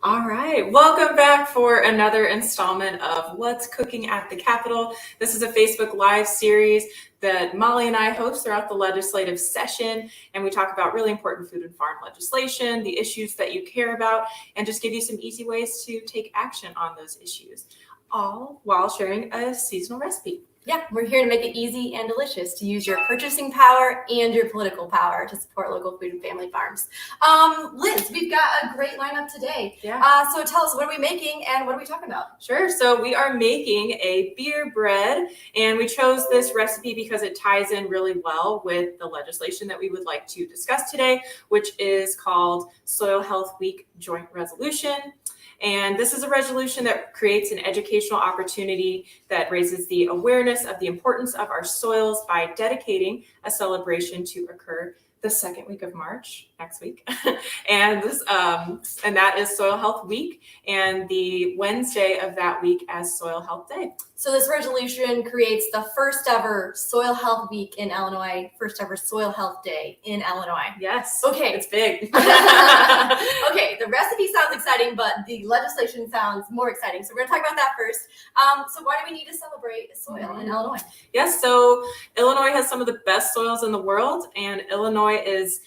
All right, welcome back for another installment of What's Cooking at the Capitol. This is a Facebook Live series that Molly and I host throughout the legislative session, and we talk about really important food and farm legislation, the issues that you care about, and just give you some easy ways to take action on those issues, all while sharing a seasonal recipe. Yeah, we're here to make it easy and delicious to use your purchasing power and your political power to support local food and family farms. Liz, we've got a great lineup today. Yeah. So tell us, what are we making and what are we talking about? Sure. So we are making a beer bread, and we chose this recipe because it ties in really well with the legislation that we would like to discuss today, which is called Soil Health Week Joint Resolution. And this is a resolution that creates an educational opportunity that raises the awareness of the importance of our soils by dedicating a celebration to occur the second week of March, next week. and that is Soil Health Week, and the Wednesday of that week as Soil Health Day. So this resolution creates the first ever Soil Health Week in Illinois, first ever Soil Health Day in Illinois. Yes. Okay. It's big. Okay, the recipe sounds exciting, but the legislation sounds more exciting. So we're going to talk about that first. So why do we need to celebrate soil in Illinois? Yes, so Illinois has some of the best soils in the world, and Illinois is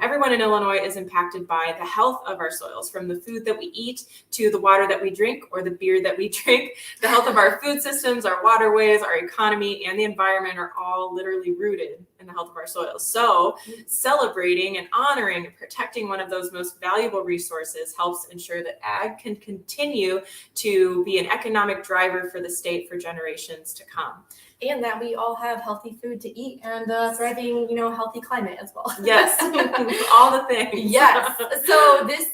everyone in Illinois is impacted by the health of our soils, from the food that we eat to the water that we drink or the beer that we drink. The health of our food systems, our waterways, our economy, and the environment are all literally rooted in the health of our soils. So celebrating and honoring and protecting one of those most valuable resources helps ensure that ag can continue to be an economic driver for the state for generations to come. And that we all have healthy food to eat and thriving, healthy climate as well. Yes, all the things. Yes. So this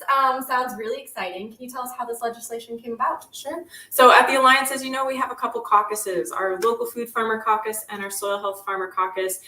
sounds really exciting. Can you tell us how this legislation came about? Sure. So at the Alliance, as you know, we have a couple caucuses, our local food farmer caucus and our soil health farmer caucus,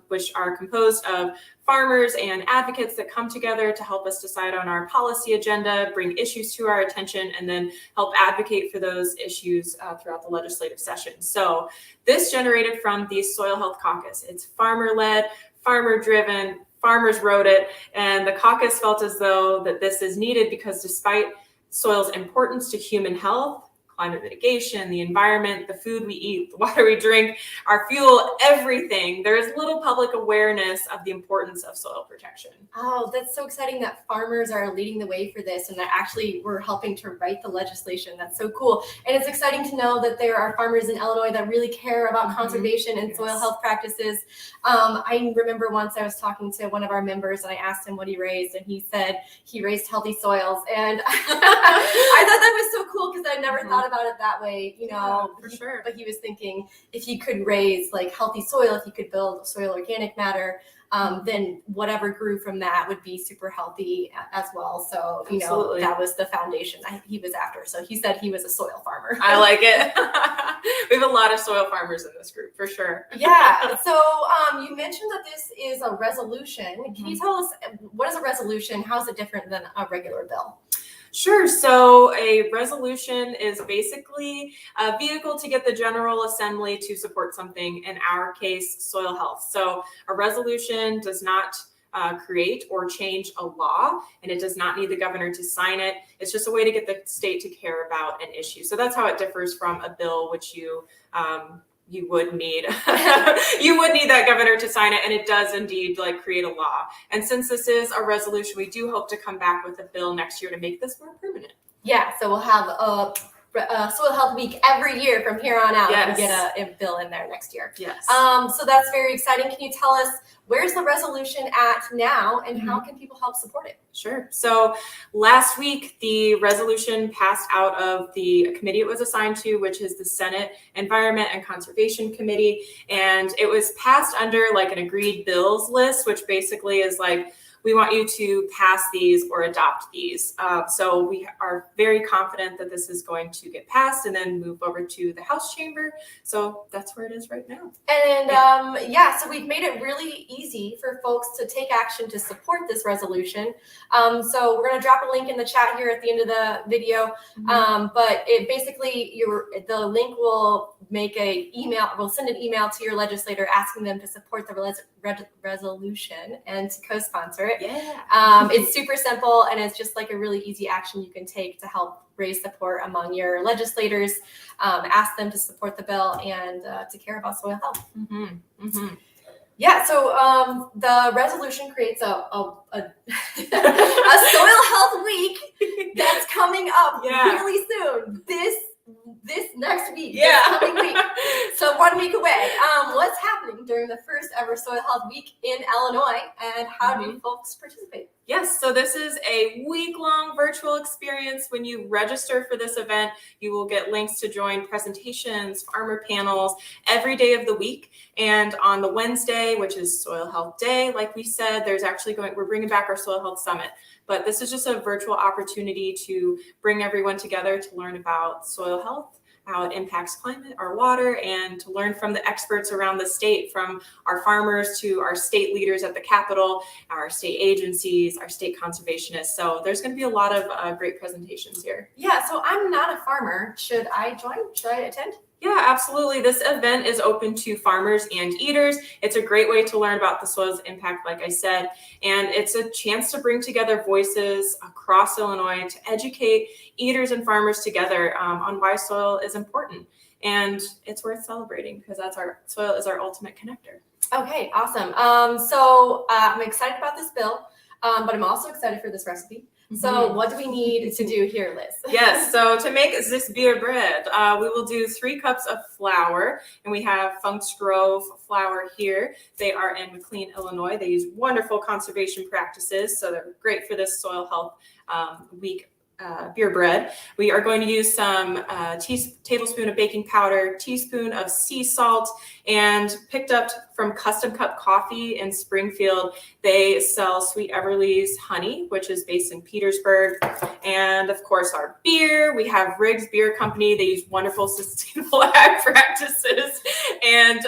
which are composed of farmers and advocates that come together to help us decide on our policy agenda, bring issues to our attention, and then help advocate for those issues throughout the legislative session. So this generated from the Soil Health Caucus. It's farmer-led, farmer-driven, farmers wrote it, and the caucus felt as though that this is needed because despite soil's importance to human health, climate mitigation, the environment, the food we eat, the water we drink, our fuel, everything, there is little public awareness of the importance of soil protection. Oh, that's so exciting that farmers are leading the way for this and that actually we're helping to write the legislation. That's so cool. And it's exciting to know that there are farmers in Illinois that really care about conservation and soil health practices. I remember once I was talking to one of our members and I asked him what he raised, and he said he raised healthy soils. And I thought that was so cool because I never thought about it that way, for sure. But he was thinking if he could raise like healthy soil, if he could build soil organic matter, then whatever grew from that would be super healthy as well. So, Absolutely. That was the foundation he was after. So he said he was a soil farmer. I like it. We have a lot of soil farmers in this group, for sure. Yeah. So you mentioned that this is a resolution. Can you tell us, what is a resolution? How is it different than a regular bill? Sure. So a resolution is basically a vehicle to get the General Assembly to support something, in our case, soil health. So a resolution does not create or change a law, and it does not need the governor to sign it. It's just a way to get the state to care about an issue. So that's how it differs from a bill, which you would need that governor to sign it, and it does indeed create a law. And since this is a resolution, we do hope to come back with a bill next year to make this more permanent. Yeah, so we'll have a Soil Health Week every year from here on out. Yes. We get a bill in there next year. Yes. So that's very exciting. Can you tell us, where's the resolution at now, and how can people help support it? Sure. So last week, the resolution passed out of the committee it was assigned to, which is the Senate Environment and Conservation Committee. And it was passed under an agreed bills list, which basically is we want you to pass these or adopt these. So we are very confident that this is going to get passed and then move over to the House chamber. So that's where it is right now. And so we've made it really easy for folks to take action to support this resolution. So we're going to drop a link in the chat here at the end of the video. But it basically, the link will send an email to your legislator asking them to support the resolution and to co-sponsor it. it. Yeah. It's super simple, and it's just like a really easy action you can take to help raise support among your legislators, ask them to support the bill, and to care about soil health. Yeah, so the resolution creates a soil health week that's coming up really soon. This next week, this coming week. So 1 week away. What's happening during the first ever Soil Health Week in Illinois, and how do folks participate? Yes, so this is a week-long virtual experience. When you register for this event, you will get links to join presentations, farmer panels every day of the week. And on the Wednesday, which is Soil Health Day, like we said, we're bringing back our Soil Health Summit. But this is just a virtual opportunity to bring everyone together to learn about soil health, how it impacts climate, our water, and to learn from the experts around the state, from our farmers to our state leaders at the Capitol, our state agencies, our state conservationists. So there's going to be a lot of great presentations here. Yeah, so I'm not a farmer. Should I join? Should I attend? Yeah, absolutely. This event is open to farmers and eaters. It's a great way to learn about the soil's impact, like I said, and it's a chance to bring together voices across Illinois to educate eaters and farmers together on why soil is important. And it's worth celebrating because soil is our ultimate connector. Okay, awesome. So I'm excited about this bill, but I'm also excited for this recipe. So what do we need to do here, Liz? Yes, so to make this beer bread, we will do 3 cups of flour, and we have Funk's Grove flour here. They are in McLean, Illinois. They use wonderful conservation practices, so they're great for this Soil Health Week beer bread. We are going to use some tablespoon of baking powder, teaspoon of sea salt, and picked up from Custom Cup Coffee in Springfield. They sell Sweet Everly's honey, which is based in Petersburg. And of course, our beer. We have Riggs Beer Company. They use wonderful sustainable ag practices, and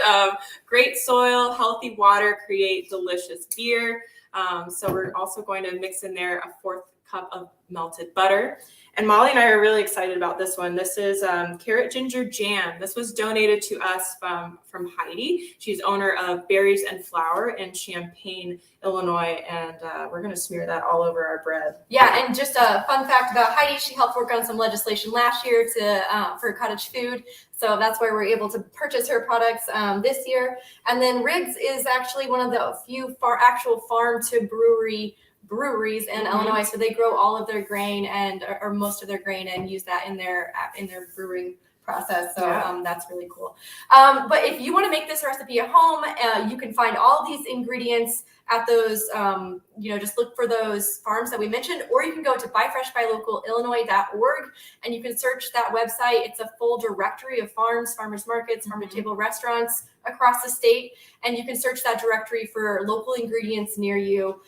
great soil, healthy water create delicious beer. So we're also going to mix in there a 4th cup of melted butter. And Molly and I are really excited about this one. This is carrot ginger jam. This was donated to us from Heidi. She's owner of Berries and Flour in Champaign, Illinois, and we're going to smear that all over our bread. Yeah, and just a fun fact about Heidi, she helped work on some legislation last year for cottage food. So that's why we're able to purchase her products this year. And then Riggs is actually one of the few actual farm-to-breweries in Illinois, so they grow all of their grain or most of their grain and use that in their brewing process. So that's really cool. But if you want to make this recipe at home, you can find all these ingredients at those, just look for those farms that we mentioned, or you can go to buyfreshbylocalillinois.org and you can search that website. It's a full directory of farms, farmers markets, farm-to-table restaurants across the state, and you can search that directory for local ingredients near you.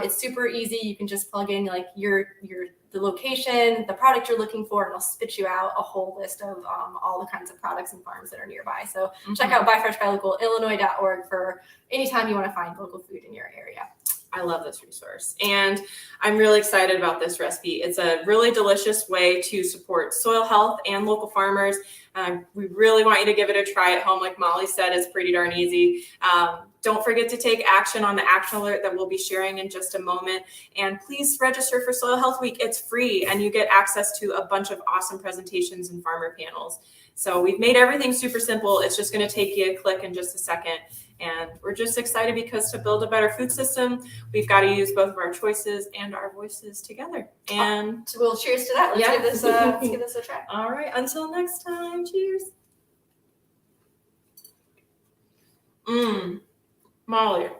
It's super easy. You can just plug in like the location, the product you're looking for, and it'll spit you out a whole list of all the kinds of products and farms that are nearby. So check out buyfreshbylocalillinois.org for anytime you want to find local food in your area. I love this resource, and I'm really excited about this recipe. It's a really delicious way to support soil health and local farmers. We really want you to give it a try at home. Like Molly said, it's pretty darn easy. Don't forget to take action on the action alert that we'll be sharing in just a moment. And please register for Soil Health Week. It's free, and you get access to a bunch of awesome presentations and farmer panels. So we've made everything super simple. It's just going to take you a click in just a second. And we're just excited because to build a better food system, we've got to use both of our choices and our voices together. And so we'll cheers to that. Let's give this a try. All right. Until next time. Cheers. Molly.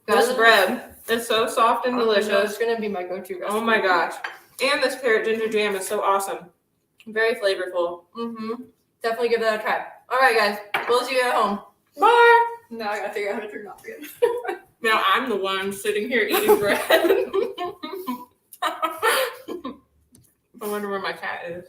This bread is so soft and delicious. It's going to be my go-to recipe. Oh my gosh. And this carrot ginger jam is so awesome. Very flavorful. Definitely give that a try. All right, guys. We'll see you at home. Bye. Now I got to figure out how to turn it off again. Now I'm the one sitting here eating bread. I wonder where my cat is.